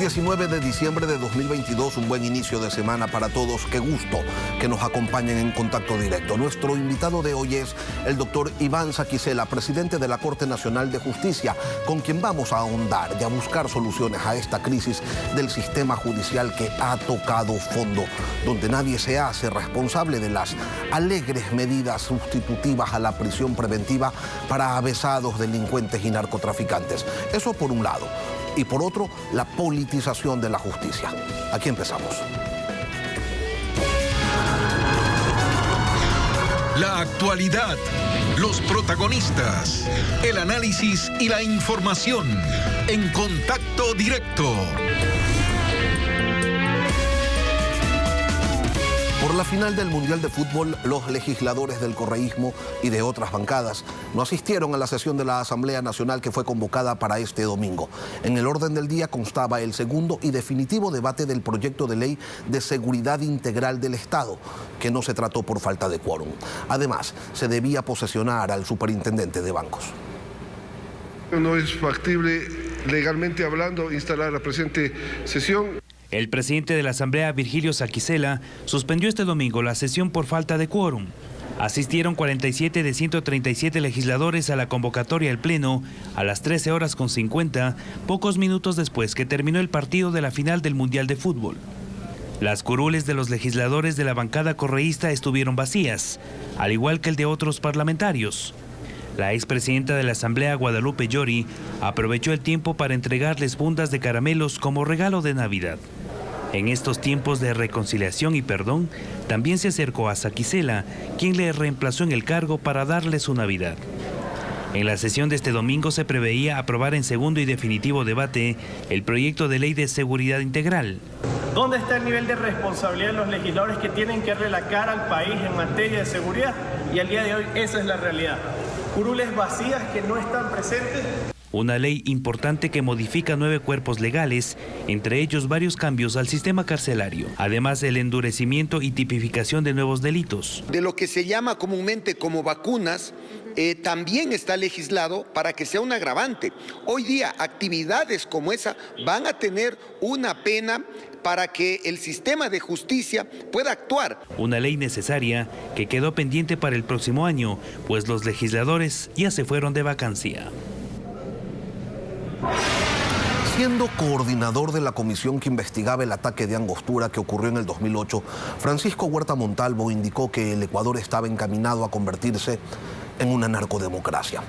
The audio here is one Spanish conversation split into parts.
19 de diciembre de 2022, un buen inicio de semana para todos. Qué gusto que nos acompañen en Contacto Directo. Nuestro invitado de hoy es el doctor Iván Saquicela, presidente de la Corte Nacional de Justicia, con quien vamos a ahondar y a buscar soluciones a esta crisis del sistema judicial que ha tocado fondo, donde nadie se hace responsable de las alegres medidas sustitutivas a la prisión preventiva para avesados, delincuentes y narcotraficantes. Eso por un lado. Y por otro, la politización de la justicia. Aquí empezamos. La actualidad, los protagonistas, el análisis y la información en Contacto Directo. Por la final del Mundial de Fútbol, los legisladores del correísmo y de otras bancadas no asistieron a la sesión de la Asamblea Nacional que fue convocada para este domingo. En el orden del día constaba el segundo y definitivo debate del proyecto de ley de seguridad integral del Estado, que no se trató por falta de quórum. Además, se debía posesionar al superintendente de bancos. No es factible, legalmente hablando, instalar la presente sesión. El presidente de la Asamblea, Virgilio Saquicela, suspendió este domingo la sesión por falta de quórum. Asistieron 47 de 137 legisladores a la convocatoria del Pleno a las 13:50, pocos minutos después que terminó el partido de la final del Mundial de Fútbol. Las curules de los legisladores de la bancada correísta estuvieron vacías, al igual que el de otros parlamentarios. La expresidenta de la Asamblea, Guadalupe Llori, aprovechó el tiempo para entregarles fundas de caramelos como regalo de Navidad. En estos tiempos de reconciliación y perdón, también se acercó a Saquicela, quien le reemplazó en el cargo para darle su Navidad. En la sesión de este domingo se preveía aprobar en segundo y definitivo debate el proyecto de ley de seguridad integral. ¿Dónde está el nivel de responsabilidad de los legisladores que tienen que darle la cara al país en materia de seguridad? Y al día de hoy esa es la realidad. Curules vacías que no están presentes. Una ley importante que modifica 9 cuerpos legales, entre ellos varios cambios al sistema carcelario. Además, el endurecimiento y tipificación de nuevos delitos. De lo que se llama comúnmente como vacunas, también está legislado para que sea un agravante. Hoy día, actividades como esa van a tener una pena para que el sistema de justicia pueda actuar. Una ley necesaria que quedó pendiente para el próximo año, pues los legisladores ya se fueron de vacancia. Siendo coordinador de la comisión que investigaba el ataque de Angostura que ocurrió en el 2008, Francisco Huerta Montalvo indicó que el Ecuador estaba encaminado a convertirse en una narcodemocracia.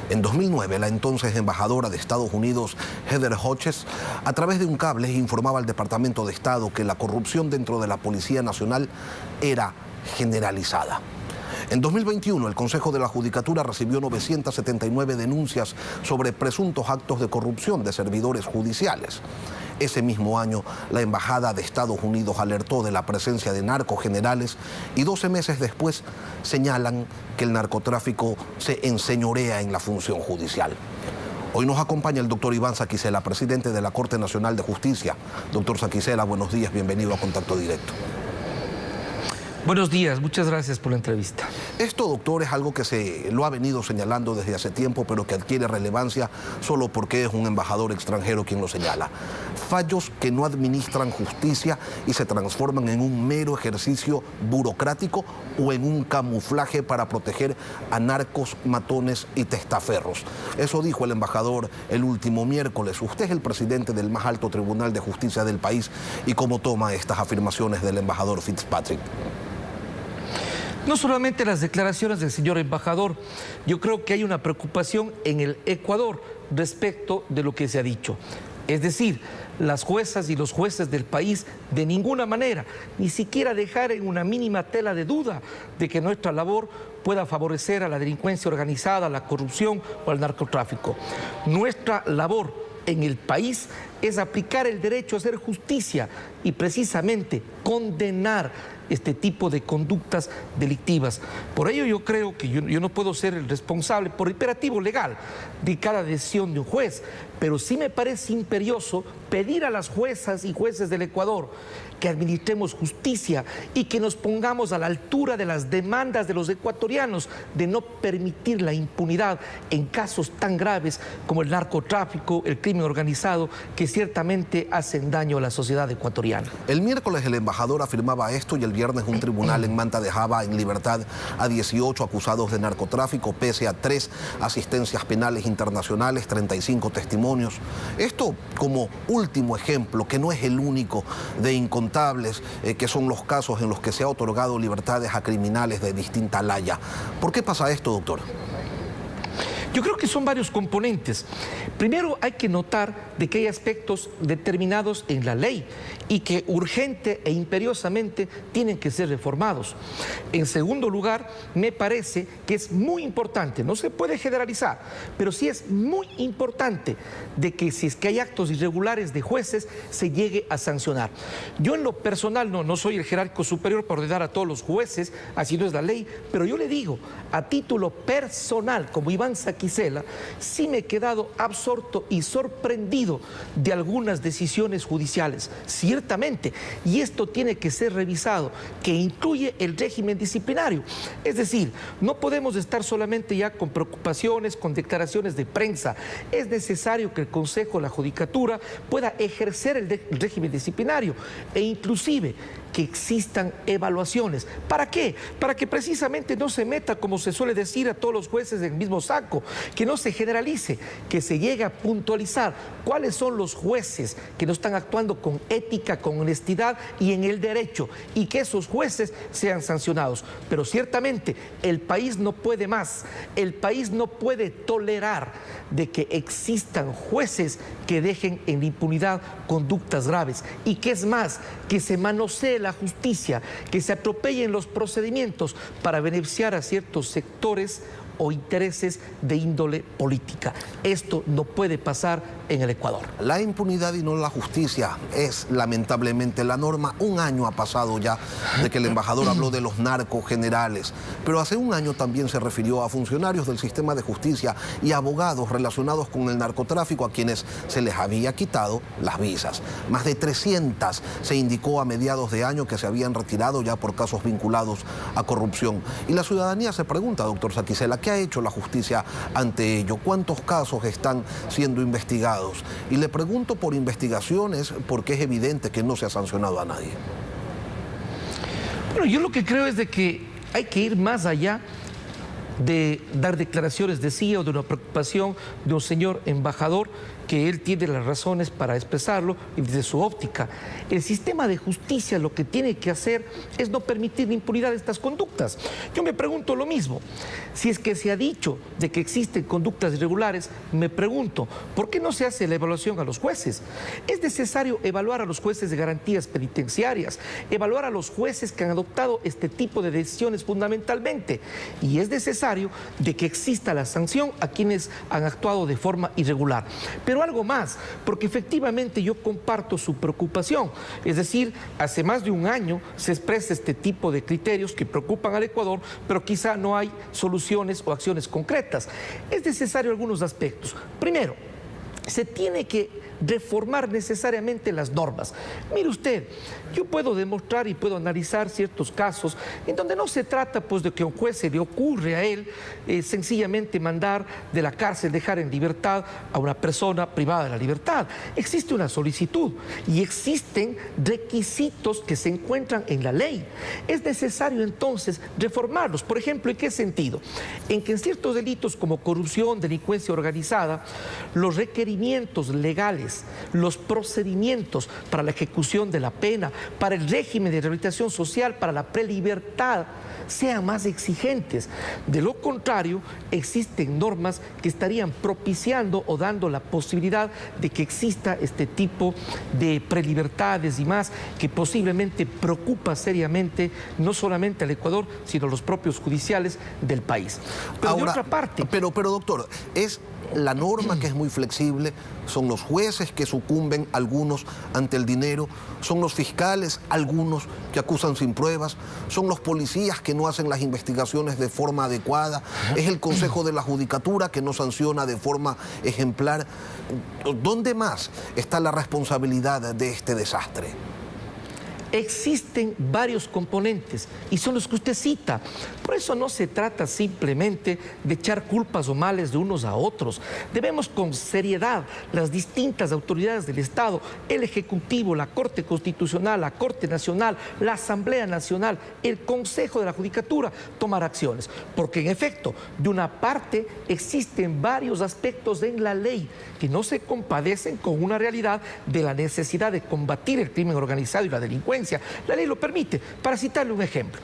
En 2009, la entonces embajadora de Estados Unidos, Heather Hodges, a través de un cable informaba al Departamento de Estado que la corrupción dentro de la Policía Nacional era generalizada. En 2021, el Consejo de la Judicatura recibió 979 denuncias sobre presuntos actos de corrupción de servidores judiciales. Ese mismo año, la Embajada de Estados Unidos alertó de la presencia de narcogenerales y 12 meses después señalan que el narcotráfico se enseñorea en la función judicial. Hoy nos acompaña el doctor Iván Saquicela, presidente de la Corte Nacional de Justicia. Doctor Saquicela, buenos días, bienvenido a Contacto Directo. Buenos días, muchas gracias por la entrevista. Esto, doctor, es algo que se lo ha venido señalando desde hace tiempo, pero que adquiere relevancia solo porque es un embajador extranjero quien lo señala. Fallos que no administran justicia y se transforman en un mero ejercicio burocrático o en un camuflaje para proteger a narcos, matones y testaferros. Eso dijo el embajador el último miércoles. Usted es el presidente del más alto tribunal de justicia del país. ¿Y cómo toma estas afirmaciones del embajador Fitzpatrick? No solamente las declaraciones del señor embajador, yo creo que hay una preocupación en el Ecuador respecto de lo que se ha dicho. Es decir, las juezas y los jueces del país de ninguna manera, ni siquiera dejar en una mínima tela de duda de que nuestra labor pueda favorecer a la delincuencia organizada, a la corrupción o al narcotráfico. Nuestra labor en el país es aplicar el derecho a hacer justicia y precisamente condenar este tipo de conductas delictivas. Por ello yo creo que yo no puedo ser el responsable por imperativo legal de cada decisión de un juez, pero sí me parece imperioso pedir a las juezas y jueces del Ecuador que administremos justicia y que nos pongamos a la altura de las demandas de los ecuatorianos de no permitir la impunidad en casos tan graves como el narcotráfico, el crimen organizado, que ciertamente hacen daño a la sociedad ecuatoriana. El miércoles el embajador afirmaba esto y el viernes un tribunal en Manta dejaba en libertad a 18 acusados de narcotráfico, pese a 3 asistencias penales internacionales, 35 testimonios. Esto como último ejemplo, que no es el único de incontables, que son los casos en los que se ha otorgado libertades a criminales de distinta laya. ¿Por qué pasa esto, doctor? Yo creo que son varios componentes. Primero, hay que notar de que hay aspectos determinados en la ley y que urgente e imperiosamente tienen que ser reformados. En segundo lugar, me parece que es muy importante, no se puede generalizar, pero sí es muy importante de que si es que hay actos irregulares de jueces, se llegue a sancionar. Yo en lo personal no soy el jerarca superior para ordenar a todos los jueces, así no es la ley, pero yo le digo, a título personal, como Iván Saquicela, sí me he quedado absorto y sorprendido de algunas decisiones judiciales, ciertamente, y esto tiene que ser revisado, que incluye el régimen disciplinario. Es decir, no podemos estar solamente ya con preocupaciones, con declaraciones de prensa. Es necesario que el Consejo de la Judicatura pueda ejercer el régimen disciplinario e inclusive que existan evaluaciones. ¿Para qué? Para que precisamente no se meta, como se suele decir, a todos los jueces en el mismo saco, que no se generalice, que se llegue a puntualizar cuáles son los jueces que no están actuando con ética, con honestidad y en el derecho, y que esos jueces sean sancionados. Pero ciertamente el país no puede más, el país no puede tolerar de que existan jueces que dejen en la impunidad conductas graves y que es más, que se manosee la justicia, que se atropellen los procedimientos para beneficiar a ciertos sectores o intereses de índole política. Esto no puede pasar en el Ecuador. La impunidad y no la justicia es lamentablemente la norma. Un año ha pasado ya de que el embajador habló de los narcos generales, pero hace un año también se refirió a funcionarios del sistema de justicia y abogados relacionados con el narcotráfico a quienes se les había quitado las visas. Más de 300 se indicó a mediados de año que se habían retirado ya por casos vinculados a corrupción. Y la ciudadanía se pregunta, doctor Saquicela, ¿qué ha hecho la justicia ante ello? ¿Cuántos casos están siendo investigados? Y le pregunto por investigaciones porque es evidente que no se ha sancionado a nadie. Bueno, yo lo que creo es de que hay que ir más allá de dar declaraciones de sí o de una preocupación de un señor embajador que él tiene las razones para expresarlo y desde su óptica. El sistema de justicia lo que tiene que hacer es no permitir la impunidad de estas conductas. Yo me pregunto lo mismo, si es que se ha dicho de que existen conductas irregulares, me pregunto, ¿por qué no se hace la evaluación a los jueces? Es necesario evaluar a los jueces de garantías penitenciarias, evaluar a los jueces que han adoptado este tipo de decisiones fundamentalmente, y es necesario de que exista la sanción a quienes han actuado de forma irregular. Pero algo más, porque efectivamente yo comparto su preocupación. Es decir, hace más de un año se expresa este tipo de criterios que preocupan al Ecuador, pero quizá no hay soluciones o acciones concretas. Es necesario algunos aspectos. Primero, se tiene que reformar necesariamente las normas. Mire usted, yo puedo demostrar y puedo analizar ciertos casos en donde no se trata pues de que a un juez se le ocurre a él sencillamente mandar de la cárcel, dejar en libertad a una persona privada de la libertad. Existe una solicitud y existen requisitos que se encuentran en la ley. Es necesario entonces reformarlos. Por ejemplo, ¿en qué sentido? En que en ciertos delitos como corrupción, delincuencia organizada, los requerimientos legales, los procedimientos para la ejecución de la pena, para el régimen de rehabilitación social, para la prelibertad, sean más exigentes. De lo contrario, existen normas que estarían propiciando o dando la posibilidad de que exista este tipo de prelibertades y más, que posiblemente preocupa seriamente no solamente al Ecuador, sino a los propios judiciales del país. Pero ahora, de otra parte... Pero doctor, es la norma que es muy flexible, son los jueces que sucumben, algunos ante el dinero, son los fiscales, algunos que acusan sin pruebas, son los policías que no hacen las investigaciones de forma adecuada, es el Consejo de la Judicatura que no sanciona de forma ejemplar. ¿Dónde más está la responsabilidad de este desastre? Existen varios componentes y son los que usted cita. Por eso no se trata simplemente de echar culpas o males de unos a otros. Debemos con seriedad, las distintas autoridades del Estado, el Ejecutivo, la Corte Constitucional, la Corte Nacional, la Asamblea Nacional, el Consejo de la Judicatura, tomar acciones. Porque en efecto, de una parte existen varios aspectos en la ley que no se compadecen con una realidad de la necesidad de combatir el crimen organizado y la delincuencia. La ley lo permite. Para citarle un ejemplo,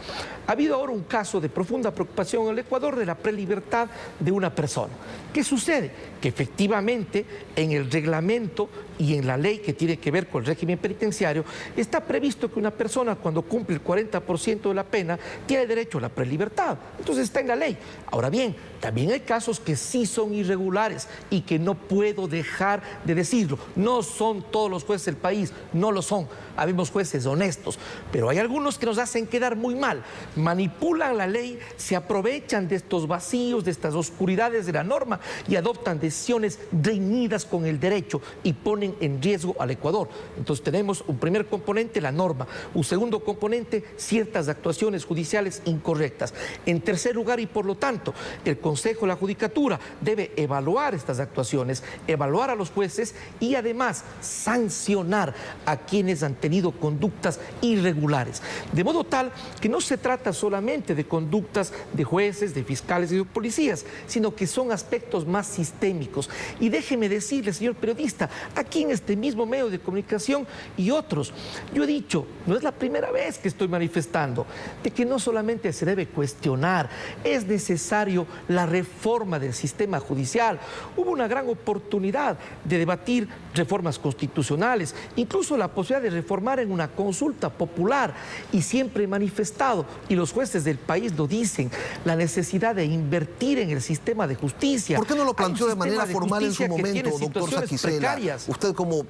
ha habido ahora un caso de profunda preocupación en el Ecuador de la prelibertad de una persona. ¿Qué sucede? Que efectivamente en el reglamento y en la ley que tiene que ver con el régimen penitenciario está previsto que una persona cuando cumple el 40% de la pena tiene derecho a la prelibertad. Entonces está en la ley. Ahora bien, también hay casos que sí son irregulares y que no puedo dejar de decirlo. No son todos los jueces del país, no lo son. Habemos jueces honestos, pero hay algunos que nos hacen quedar muy mal. Manipulan la ley, se aprovechan de estos vacíos, de estas oscuridades de la norma y adoptan decisiones reñidas con el derecho y ponen en riesgo al Ecuador. Entonces tenemos un primer componente, la norma. Un segundo componente, ciertas actuaciones judiciales incorrectas. En tercer lugar, y por lo tanto, el Consejo de la Judicatura debe evaluar estas actuaciones, evaluar a los jueces y además sancionar a quienes han tenido conductas irregulares. De modo tal que no se trata solamente de conductas de jueces, de fiscales y de policías, sino que son aspectos más sistémicos. Y déjeme decirle, señor periodista, aquí en este mismo medio de comunicación y otros, yo he dicho, no es la primera vez que estoy manifestando, de que no solamente se debe cuestionar, es necesario la reforma del sistema judicial. Hubo una gran oportunidad de debatir reformas constitucionales, incluso la posibilidad de reformar en una consulta popular, y siempre he manifestado, y los jueces del país lo dicen, la necesidad de invertir en el sistema de justicia. ¿Por qué no lo planteó de manera formal en su momento, doctor Saquicela? Usted como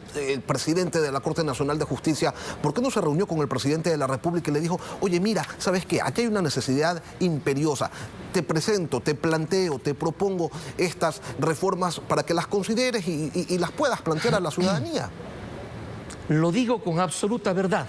presidente de la Corte Nacional de Justicia, ¿por qué no se reunió con el presidente de la República y le dijo, oye, mira, ¿sabes qué? Aquí hay una necesidad imperiosa. Te presento, te planteo, te propongo estas reformas para que las consideres y las puedas plantear a la ciudadanía? Lo digo con absoluta verdad,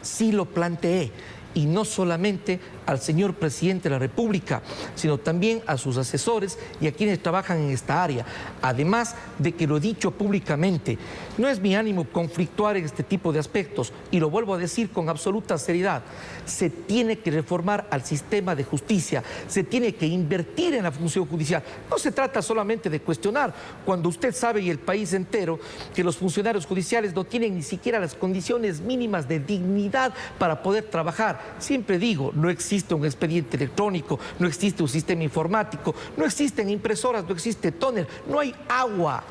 sí lo planteé, y no solamente al señor presidente de la República, sino también a sus asesores y a quienes trabajan en esta área. Además de que lo he dicho públicamente, no es mi ánimo conflictuar en este tipo de aspectos, y lo vuelvo a decir con absoluta seriedad. Se tiene que reformar al sistema de justicia, se tiene que invertir en la función judicial. No se trata solamente de cuestionar, cuando usted sabe, y el país entero, que los funcionarios judiciales no tienen ni siquiera las condiciones mínimas de dignidad para poder trabajar. Siempre digo, no existe un expediente electrónico, no existe un sistema informático, no existen impresoras, no existe tóner, no hay agua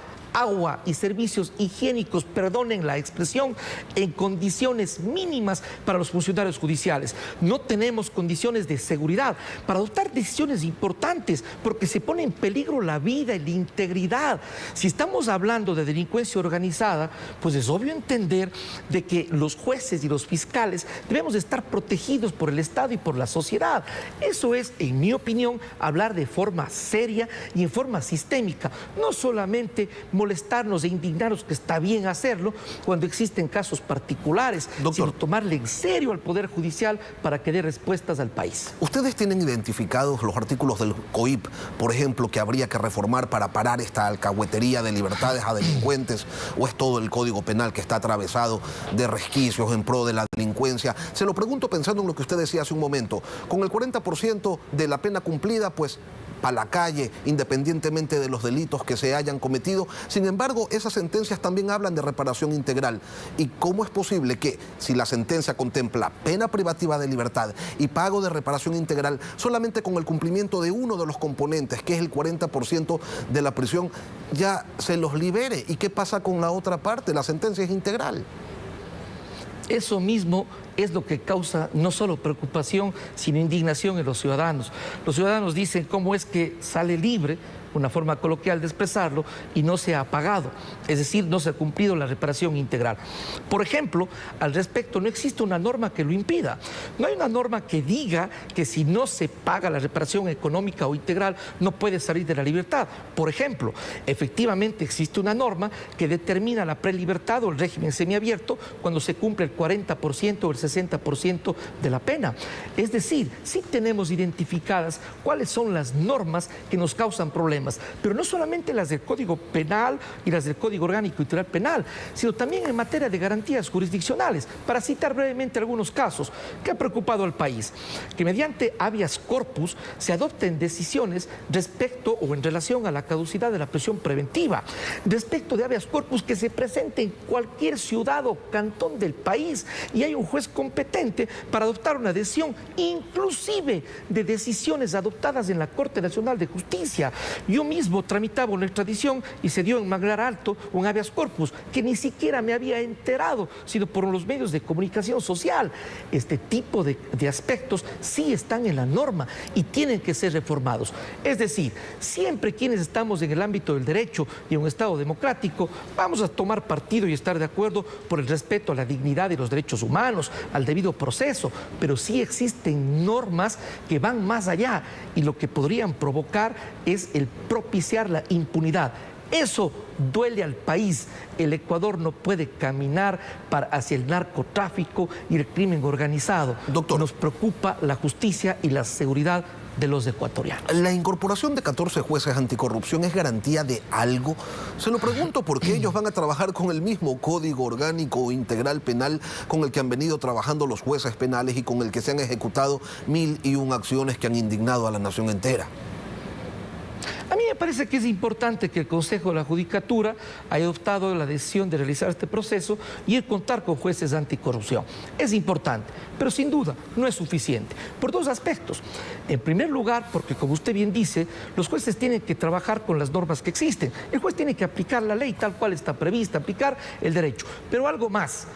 y servicios higiénicos, perdonen la expresión, en condiciones mínimas para los funcionarios judiciales. No tenemos condiciones de seguridad para adoptar decisiones importantes, porque se pone en peligro la vida y la integridad. Si estamos hablando de delincuencia organizada, pues es obvio entender de que los jueces y los fiscales debemos de estar protegidos por el Estado y por la sociedad. Eso es, en mi opinión, hablar de forma seria y en forma sistémica, no solamente molestarnos e indignarnos, que está bien hacerlo cuando existen casos particulares, sino tomarle en serio al Poder Judicial para que dé respuestas al país. ¿Ustedes tienen identificados los artículos del COIP, por ejemplo, que habría que reformar para parar esta alcahuetería de libertades a delincuentes, o es todo el Código Penal que está atravesado de resquicios en pro de la delincuencia? Se lo pregunto pensando en lo que usted decía hace un momento. Con el 40% de la pena cumplida, pues a la calle, independientemente de los delitos que se hayan cometido. Sin embargo, esas sentencias también hablan de reparación integral. ¿Y cómo es posible que, si la sentencia contempla pena privativa de libertad y pago de reparación integral, solamente con el cumplimiento de uno de los componentes, que es el 40% de la prisión, ya se los libere? ¿Y qué pasa con la otra parte? La sentencia es integral. Eso mismo es lo que causa no solo preocupación, sino indignación en los ciudadanos. Los ciudadanos dicen cómo es que sale libre una forma coloquial de expresarlo, y no se ha pagado, es decir, no se ha cumplido la reparación integral. Por ejemplo, al respecto, no existe una norma que lo impida. No hay una norma que diga que si no se paga la reparación económica o integral, no puede salir de la libertad. Por ejemplo, efectivamente existe una norma que determina la prelibertad o el régimen semiabierto cuando se cumple el 40% o el 60% de la pena. Es decir, sí tenemos identificadas cuáles son las normas que nos causan problemas, pero no solamente las del Código Penal y las del Código Orgánico Integral Penal, sino también en materia de garantías jurisdiccionales. Para citar brevemente algunos casos que han preocupado al país, que mediante habeas corpus se adopten decisiones respecto o en relación a la caducidad de la prisión preventiva, respecto de habeas corpus que se presente en cualquier ciudad o cantón del país y hay un juez competente para adoptar una decisión, inclusive de decisiones adoptadas en la Corte Nacional de Justicia. Yo mismo tramitaba una extradición y se dio en Manglar Alto un habeas corpus que ni siquiera me había enterado, sino por los medios de comunicación social. Este tipo de aspectos sí están en la norma y tienen que ser reformados. Es decir, siempre quienes estamos en el ámbito del derecho y en un Estado democrático, vamos a tomar partido y estar de acuerdo por el respeto a la dignidad y los derechos humanos, al debido proceso, pero sí existen normas que van más allá y lo que podrían provocar es el propiciar la impunidad. Eso duele al país. El Ecuador no puede caminar hacia el narcotráfico y el crimen organizado. Doctor, nos preocupa la justicia y la seguridad de los ecuatorianos. ¿La incorporación de 14 jueces anticorrupción es garantía de algo? Se lo pregunto porque ellos van a trabajar con el mismo Código Orgánico Integral Penal con el que han venido trabajando los jueces penales y con el que se han ejecutado 1001 acciones que han indignado a la nación entera. A mí me parece que es importante que el Consejo de la Judicatura haya adoptado la decisión de realizar este proceso y el contar con jueces anticorrupción. Es importante, pero sin duda no es suficiente, por dos aspectos. En primer lugar, porque como usted bien dice, los jueces tienen que trabajar con las normas que existen. El juez tiene que aplicar la ley tal cual está prevista, aplicar el derecho. Pero algo más,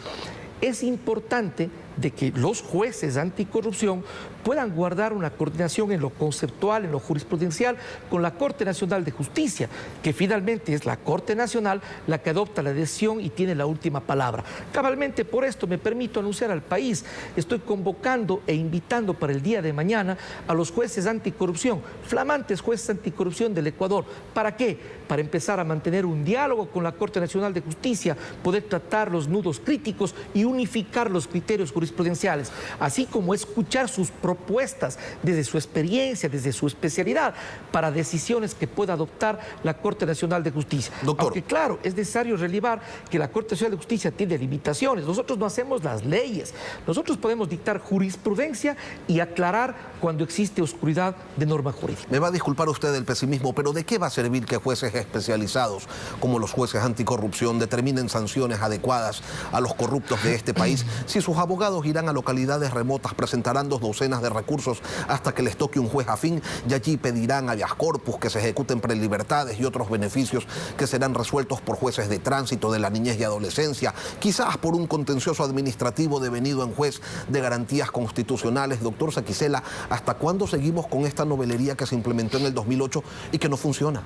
es importante de que los jueces anticorrupción puedan guardar una coordinación en lo conceptual, en lo jurisprudencial, con la Corte Nacional de Justicia, que finalmente es la Corte Nacional la que adopta la decisión y tiene la última palabra. Cabalmente por esto me permito anunciar al país, estoy convocando e invitando para el día de mañana a los jueces anticorrupción, flamantes jueces anticorrupción del Ecuador. ¿Para qué? Para empezar a mantener un diálogo con la Corte Nacional de Justicia, poder tratar los nudos críticos y unificar los criterios jurisprudenciales, así como escuchar sus propuestas desde su experiencia, desde su especialidad, para decisiones que pueda adoptar la Corte Nacional de Justicia. Doctor. Aunque claro, es necesario relevar que la Corte Nacional de Justicia tiene limitaciones. Nosotros no hacemos las leyes, nosotros podemos dictar jurisprudencia y aclarar cuando existe oscuridad de norma jurídica. Me va a disculpar usted el pesimismo, pero ¿de qué va a servir que jueces especializados como los jueces anticorrupción determinen sanciones adecuadas a los corruptos de este país si sus abogados irán a localidades remotas, presentarán 2 docenas de recursos hasta que les toque un juez afín y allí pedirán habeas corpus, que se ejecuten prelibertades y otros beneficios que serán resueltos por jueces de tránsito, de la niñez y adolescencia, quizás por un contencioso administrativo devenido en juez de garantías constitucionales? Doctor Saquicela, ¿hasta cuándo seguimos con esta novelería que se implementó en el 2008 y que no funciona?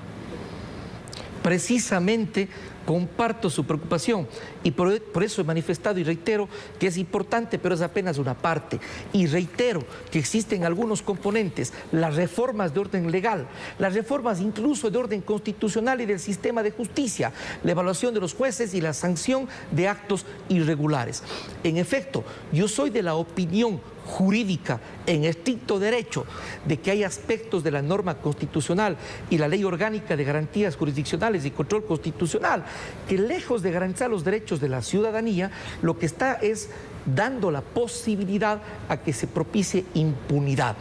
Precisamente comparto su preocupación y por eso he manifestado y reitero que es importante, pero es apenas una parte. Y reitero que existen algunos componentes, las reformas de orden legal, las reformas incluso de orden constitucional y del sistema de justicia, la evaluación de los jueces y la sanción de actos irregulares. En efecto, yo soy de la opinión jurídica en estricto derecho de que hay aspectos de la norma constitucional y la ley orgánica de garantías jurisdiccionales y control constitucional que, lejos de garantizar los derechos de la ciudadanía, lo que está es dando la posibilidad a que se propicie impunidad.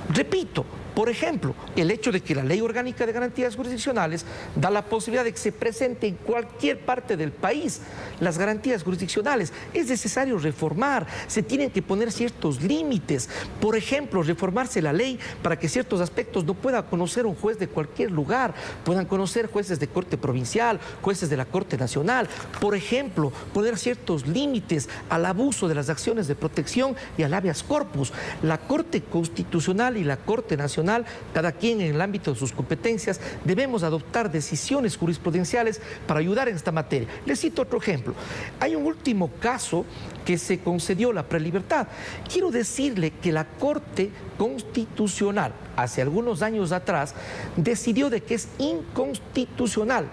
Repito, por ejemplo, el hecho de que la Ley Orgánica de Garantías Jurisdiccionales da la posibilidad de que se presente en cualquier parte del país las garantías jurisdiccionales. Es necesario reformar, se tienen que poner ciertos límites. Por ejemplo, reformarse la ley para que ciertos aspectos no pueda conocer un juez de cualquier lugar, puedan conocer jueces de corte provincial, jueces de la Corte Nacional. Por ejemplo, poner ciertos límites al abuso de las acciones de protección y al habeas corpus. La Corte Constitucional y la Corte Nacional, cada quien en el ámbito de sus competencias, debemos adoptar decisiones jurisprudenciales para ayudar en esta materia. Les cito otro ejemplo. Hay un último caso que se concedió la prelibertad. Quiero decirle que la Corte Constitucional, hace algunos años atrás, decidió de que es inconstitucional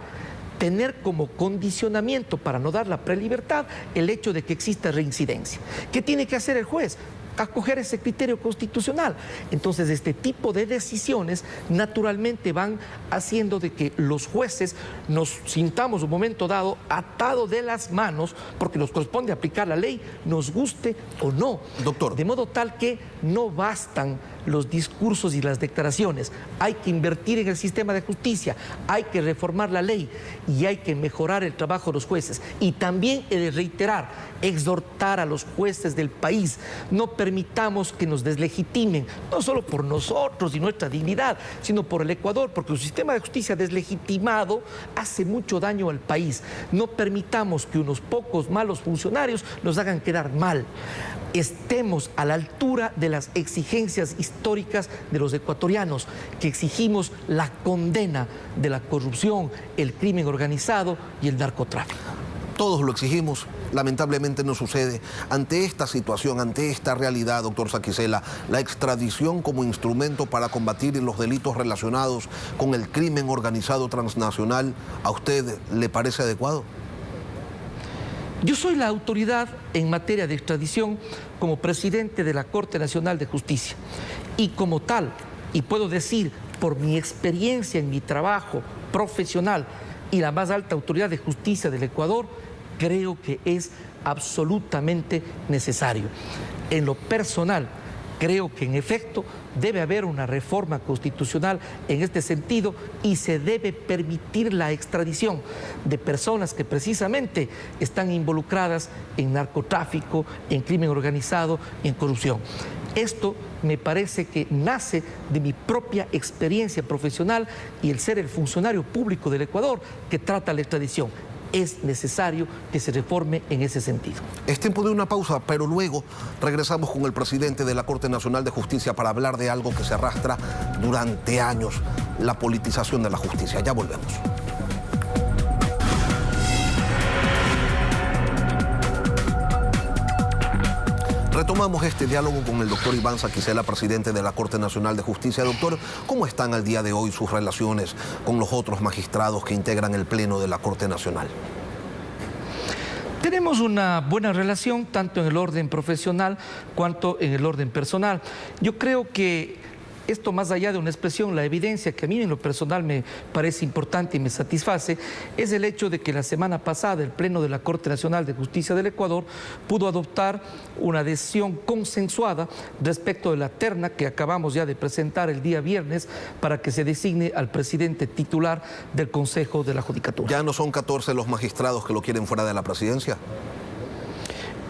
tener como condicionamiento para no dar la prelibertad el hecho de que exista reincidencia. ¿Qué tiene que hacer el juez? Acoger ese criterio constitucional. Entonces, este tipo de decisiones naturalmente van haciendo de que los jueces nos sintamos un momento dado atados de las manos, porque nos corresponde aplicar la ley, nos guste o no. Doctor. De modo tal que no bastan los discursos y las declaraciones. Hay que invertir en el sistema de justicia, hay que reformar la ley y hay que mejorar el trabajo de los jueces. Y también he de reiterar, exhortar a los jueces del país, no permitamos que nos deslegitimen, no solo por nosotros y nuestra dignidad, sino por el Ecuador, porque el sistema de justicia deslegitimado hace mucho daño al país. No permitamos que unos pocos malos funcionarios nos hagan quedar mal. Estemos a la altura de las exigencias históricas de los ecuatorianos, que exigimos la condena de la corrupción, el crimen organizado y el narcotráfico. Todos lo exigimos, lamentablemente no sucede. Ante esta situación, ante esta realidad, doctor Saquicela, la extradición como instrumento para combatir los delitos relacionados con el crimen organizado transnacional, ¿a usted le parece adecuado? Yo soy la autoridad en materia de extradición como presidente de la Corte Nacional de Justicia y como tal, y puedo decir por mi experiencia en mi trabajo profesional y la más alta autoridad de justicia del Ecuador, creo que es absolutamente necesario. En lo personal, creo que en efecto debe haber una reforma constitucional en este sentido y se debe permitir la extradición de personas que precisamente están involucradas en narcotráfico, en crimen organizado, en corrupción. Esto me parece que nace de mi propia experiencia profesional y el ser el funcionario público del Ecuador que trata la extradición. Es necesario que se reforme en ese sentido. Es tiempo de una pausa, pero luego regresamos con el presidente de la Corte Nacional de Justicia para hablar de algo que se arrastra durante años, la politización de la justicia. Ya volvemos. Retomamos este diálogo con el doctor Iván Saquicela, presidente de la Corte Nacional de Justicia. Doctor, ¿cómo están al día de hoy sus relaciones con los otros magistrados que integran el Pleno de la Corte Nacional? Tenemos una buena relación tanto en el orden profesional cuanto en el orden personal. Yo creo que esto, más allá de una expresión, la evidencia que a mí en lo personal me parece importante y me satisface, es el hecho de que la semana pasada el Pleno de la Corte Nacional de Justicia del Ecuador pudo adoptar una decisión consensuada respecto de la terna que acabamos ya de presentar el día viernes para que se designe al presidente titular del Consejo de la Judicatura. ¿Ya no son 14 los magistrados que lo quieren fuera de la presidencia?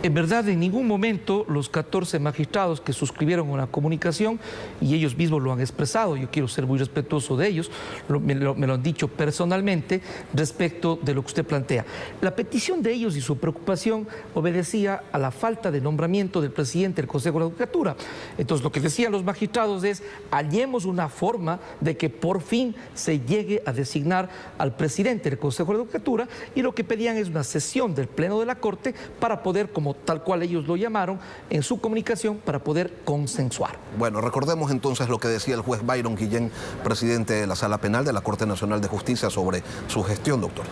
En verdad, en ningún momento los 14 magistrados que suscribieron una comunicación, y ellos mismos lo han expresado, yo quiero ser muy respetuoso de ellos, me lo han dicho personalmente respecto de lo que usted plantea. La petición de ellos y su preocupación obedecía a la falta de nombramiento del presidente del Consejo de la Judicatura. Entonces, lo que decían los magistrados es: hallemos una forma de que por fin se llegue a designar al presidente del Consejo de la Judicatura, y lo que pedían es una sesión del Pleno de la Corte para poder, como tal cual ellos lo llamaron en su comunicación, para poder consensuar. Bueno, recordemos entonces lo que decía el juez Byron Guillén, presidente de la Sala Penal de la Corte Nacional de Justicia, sobre su gestión, doctor.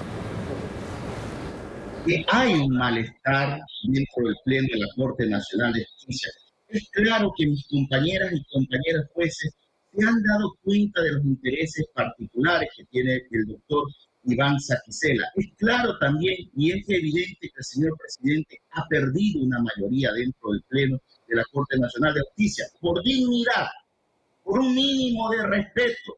Que hay un malestar dentro del Pleno de la Corte Nacional de Justicia. Es claro que mis compañeras y compañeros jueces se han dado cuenta de los intereses particulares que tiene el doctor Iván Saquicela. Es claro también y es evidente que el señor presidente ha perdido una mayoría dentro del Pleno de la Corte Nacional de Justicia. Por dignidad, por un mínimo de respeto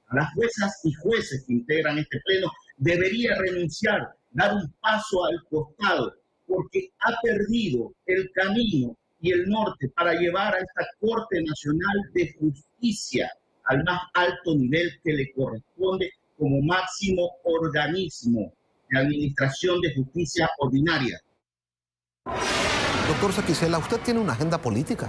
a las juezas y jueces que integran este Pleno, debería renunciar, dar un paso al costado, porque ha perdido el camino y el norte para llevar a esta Corte Nacional de Justicia al más alto nivel que le corresponde como máximo organismo de administración de justicia ordinaria. Doctor Saquicela, ¿usted tiene una agenda política?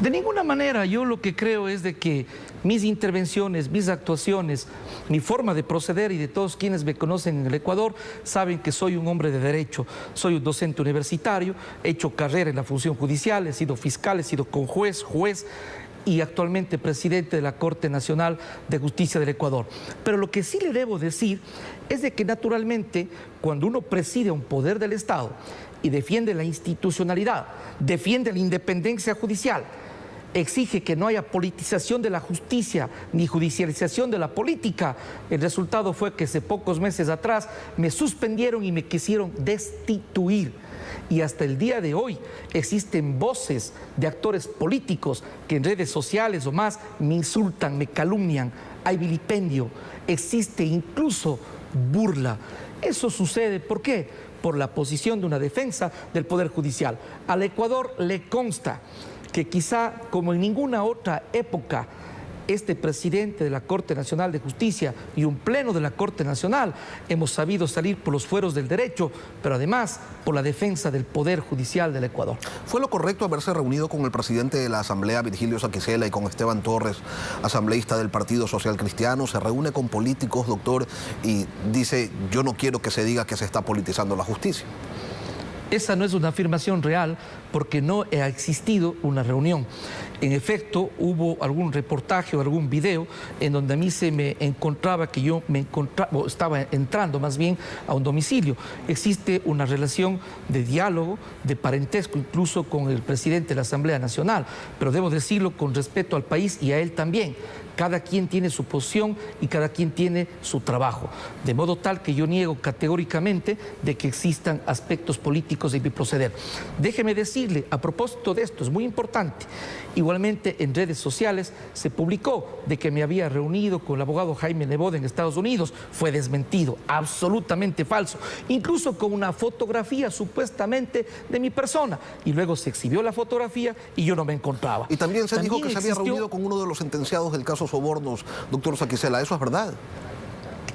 De ninguna manera. Yo lo que creo es de que mis intervenciones, mis actuaciones, mi forma de proceder, y de todos quienes me conocen en el Ecuador saben que soy un hombre de derecho, soy un docente universitario, he hecho carrera en la función judicial, he sido fiscal, he sido juez y actualmente presidente de la Corte Nacional de Justicia del Ecuador. Pero lo que sí le debo decir es de que naturalmente cuando uno preside un poder del Estado y defiende la institucionalidad, defiende la independencia judicial, exige que no haya politización de la justicia ni judicialización de la política, el resultado fue que hace pocos meses atrás me suspendieron y me quisieron destituir. Y hasta el día de hoy existen voces de actores políticos que en redes sociales o más me insultan, me calumnian, hay vilipendio, existe incluso burla. Eso sucede, ¿por qué? Por la posición de una defensa del Poder Judicial. Al Ecuador le consta que quizá como en ninguna otra época este presidente de la Corte Nacional de Justicia y un pleno de la Corte Nacional hemos sabido salir por los fueros del derecho, pero además por la defensa del Poder Judicial del Ecuador. ¿Fue lo correcto haberse reunido con el presidente de la Asamblea, Virgilio Saquicela, y con Esteban Torres, asambleísta del Partido Social Cristiano? Se reúne con políticos, doctor, y dice, yo no quiero que se diga que se está politizando la justicia. Esa no es una afirmación real porque no ha existido una reunión. En efecto, hubo algún reportaje o algún video en donde a mí se me encontraba que yo estaba entrando más bien a un domicilio. Existe una relación de diálogo, de parentesco incluso con el presidente de la Asamblea Nacional, pero debo decirlo con respeto al país y a él también. Cada quien tiene su posición y cada quien tiene su trabajo. De modo tal que yo niego categóricamente de que existan aspectos políticos de mi proceder. Déjeme decirle, a propósito de esto, es muy importante, igualmente en redes sociales se publicó de que me había reunido con el abogado Jaime Nebot en Estados Unidos. Fue desmentido, absolutamente falso, incluso con una fotografía supuestamente de mi persona. Y luego se exhibió la fotografía y yo no me encontraba. Y también se dijo que se había reunido con uno de los sentenciados del caso Sobornos, doctor Saquicela. ¿Eso es verdad?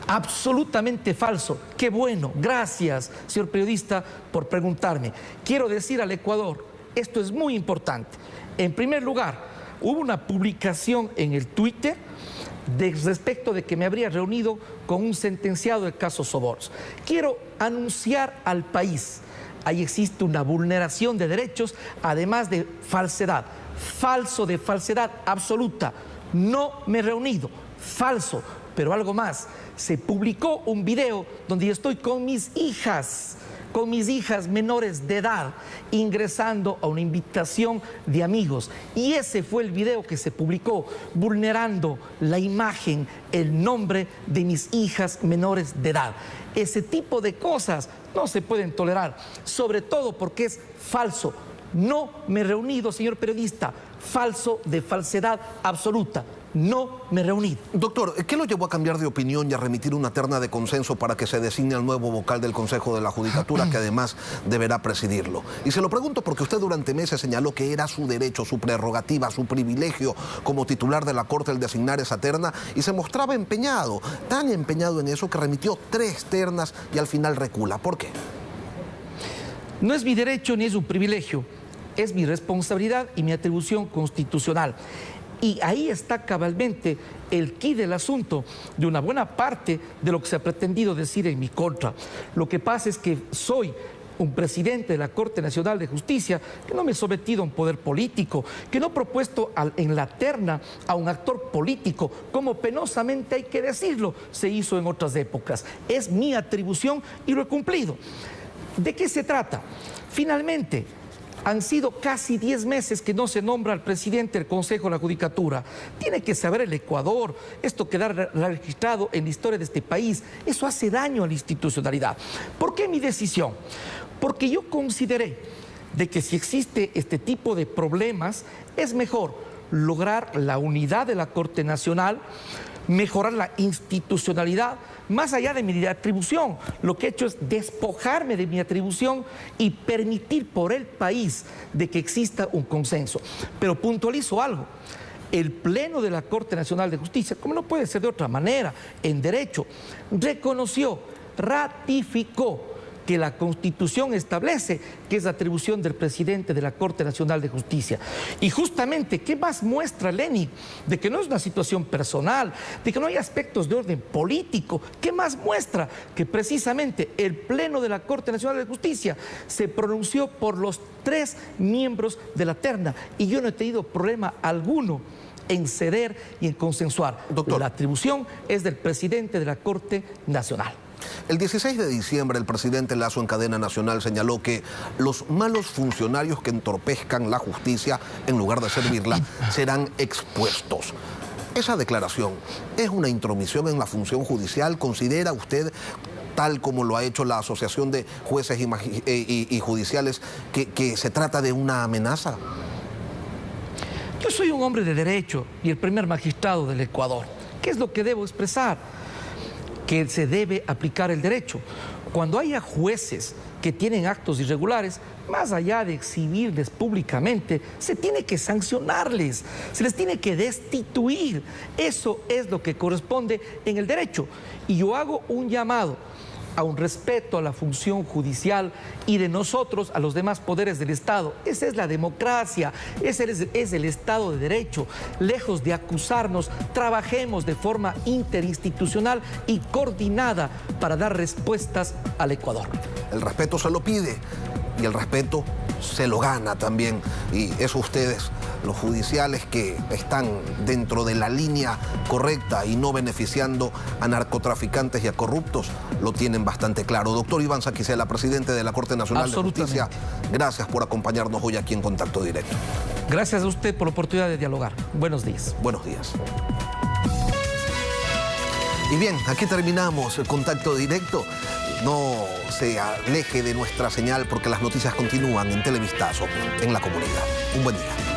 Absolutamente falso. Qué bueno. Gracias, señor periodista, por preguntarme. Quiero decir al Ecuador, esto es muy importante. En primer lugar, hubo una publicación en el Twitter respecto de que me habría reunido con un sentenciado del caso Sobornos. Quiero anunciar al país, ahí existe una vulneración de derechos, además de falsedad. Falso de falsedad absoluta. No me he reunido, falso, pero algo más. Se publicó un video donde yo estoy con mis hijas menores de edad, ingresando a una invitación de amigos. Y ese fue el video que se publicó, vulnerando la imagen, el nombre de mis hijas menores de edad. Ese tipo de cosas no se pueden tolerar, sobre todo porque es falso. No me he reunido, señor periodista, falso de falsedad absoluta. No me he reunido. Doctor, ¿qué lo llevó a cambiar de opinión y a remitir una terna de consenso para que se designe al nuevo vocal del Consejo de la Judicatura, que además deberá presidirlo? Y se lo pregunto porque usted durante meses señaló que era su derecho, su prerrogativa, su privilegio como titular de la Corte el designar esa terna, y se mostraba empeñado, tan empeñado en eso que remitió 3 ternas y al final recula. ¿Por qué? No es mi derecho ni es un privilegio, es mi responsabilidad y mi atribución constitucional. Y ahí está cabalmente el quid del asunto de una buena parte de lo que se ha pretendido decir en mi contra. Lo que pasa es que soy un presidente de la Corte Nacional de Justicia que no me he sometido a un poder político, que no he propuesto en la terna a un actor político, como penosamente hay que decirlo, se hizo en otras épocas. Es mi atribución y lo he cumplido. ¿De qué se trata? Finalmente, han sido casi 10 meses que no se nombra al presidente del Consejo de la Judicatura. Tiene que saber el Ecuador, esto queda registrado en la historia de este país. Eso hace daño a la institucionalidad. ¿Por qué mi decisión? Porque yo consideré de que si existe este tipo de problemas, es mejor lograr la unidad de la Corte Nacional, mejorar la institucionalidad, más allá de mi atribución. Lo que he hecho es despojarme de mi atribución y permitir por el país de que exista un consenso. Pero puntualizo algo. El Pleno de la Corte Nacional de Justicia, como no puede ser de otra manera, en derecho, reconoció, ratificó que la Constitución establece, que es atribución del presidente de la Corte Nacional de Justicia. Y justamente, ¿qué más muestra Lenin? De que no es una situación personal, de que no hay aspectos de orden político. ¿Qué más muestra? Que precisamente el Pleno de la Corte Nacional de Justicia se pronunció por los 3 miembros de la terna, y yo no he tenido problema alguno en ceder y en consensuar. Doctor, la atribución es del presidente de la Corte Nacional. El 16 de diciembre el presidente Lasso en cadena nacional señaló que los malos funcionarios que entorpezcan la justicia en lugar de servirla serán expuestos. ¿Esa declaración es una intromisión en la función judicial? ¿Considera usted, tal como lo ha hecho la Asociación de Jueces y Judiciales, que se trata de una amenaza? Yo soy un hombre de derecho y el primer magistrado del Ecuador. ¿Qué es lo que debo expresar? Que se debe aplicar el derecho. Cuando haya jueces que tienen actos irregulares, más allá de exhibirles públicamente, se tiene que sancionarles, se les tiene que destituir. Eso es lo que corresponde en el derecho. Y yo hago un llamado a un respeto a la función judicial y de nosotros a los demás poderes del Estado. Esa es la democracia, ese es el Estado de Derecho. Lejos de acusarnos, trabajemos de forma interinstitucional y coordinada para dar respuestas al Ecuador. El respeto se lo pide y el respeto se lo gana también. Y eso ustedes, los judiciales que están dentro de la línea correcta y no beneficiando a narcotraficantes y a corruptos, lo tienen bastante claro. Doctor Iván Saquicela, presidente de la Corte Nacional de Justicia, gracias por acompañarnos hoy aquí en Contacto Directo. Gracias a usted por la oportunidad de dialogar. Buenos días. Buenos días. Y bien, aquí terminamos el Contacto Directo. No se aleje de nuestra señal porque las noticias continúan en Televistazo, en la comunidad. Un buen día.